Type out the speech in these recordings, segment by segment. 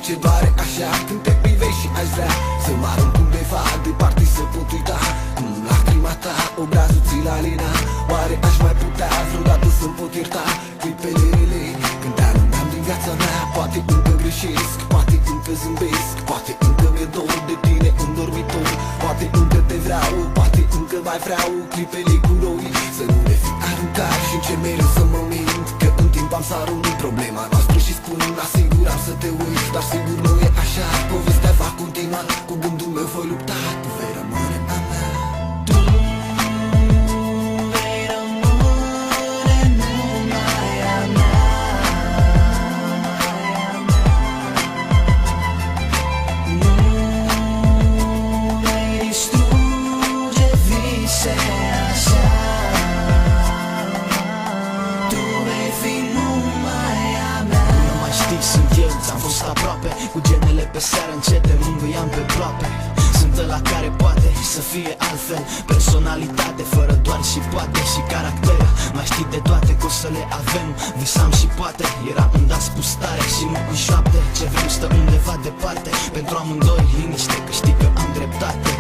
ce doare așa când te privești și aș vrea să mă arunc undeva departe să pot uita lacrima ta, obrazul ți-l alina. Oare aș mai putea vreodată să-mi pot ierta clipele rele când te alungam din viața mea? Poate încă greșesc, poate încă zâmbesc, poate încă mi-e dor de tine în dormitor. Poate încă te vreau, poate încă mai vreau clipele cu noi să nu le fi aruncat. Și încerc mereu să mă mint că în timp am să arunc problema noastră și spun asiguram să te uiți, dar sigur nu e așa. Povestea va continua, cu gândul meu voi lupta, tu vei rămâne a mea. Sunt eu, ți-am fost aproape, cu genele pe seară încet te mângâiam pe ploape. Sunt ăla care poate să fie altfel, personalitate fără doar și poate și caracter. Mai știi de toate că o să le avem, visam și poate era un das cu stare și nu în șoapte. Ce vrem stă undeva departe, pentru amândoi liniște că știi că am dreptate.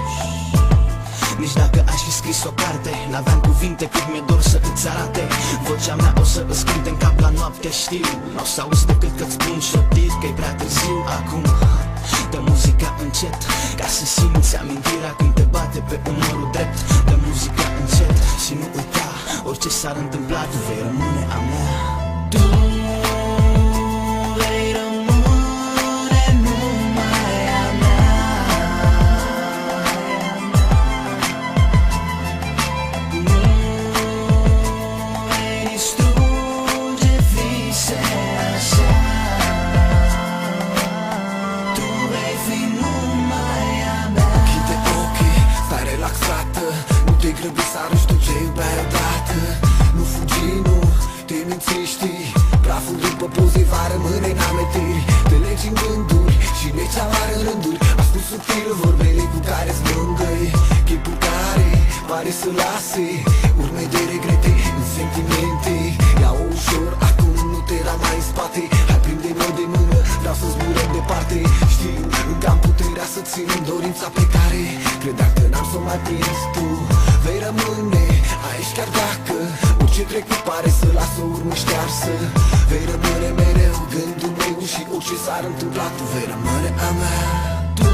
Nici dacă aș fi scris o carte, n-aveam cuvinte cât mi-e dor să îți arate. Vocea mea o să îți cânte în cap la noapte, știu. N-o să auzi decât că-ți spun șoptit că-i prea târziu acum. Dă muzica încet, ca să simți amintirea când te bate pe umărul drept. Dă muzica încet și nu uita, orice s-ar întâmpla, tu vei rămâne a mea. Tu vei rămâne numai a mea. Să arăși tu ce iubeai odată. Nu fugi, nu te mințești. Praful după poze va rămâne în amintiri. Te legi în gânduri și le cealaltă în rânduri. Ascult subtil vorbele cu care-ți mângâi, chipul care pare să lase urme de regrete în sentimente. Ia-o ușor, acum nu te da mai în spate. Hai prinde-mă de mână, vreau să zburăm departe. Știu, încă am puterea să țin în dorința pe care credeam că n-am să o mai prins. Tu vei rămâne aici chiar dacă orice trecut pare să lasă o urmă ștearsă. Vei rămâne mereu gândul meu și orice s-ar întâmpla, tu vei rămâne a mea. Tu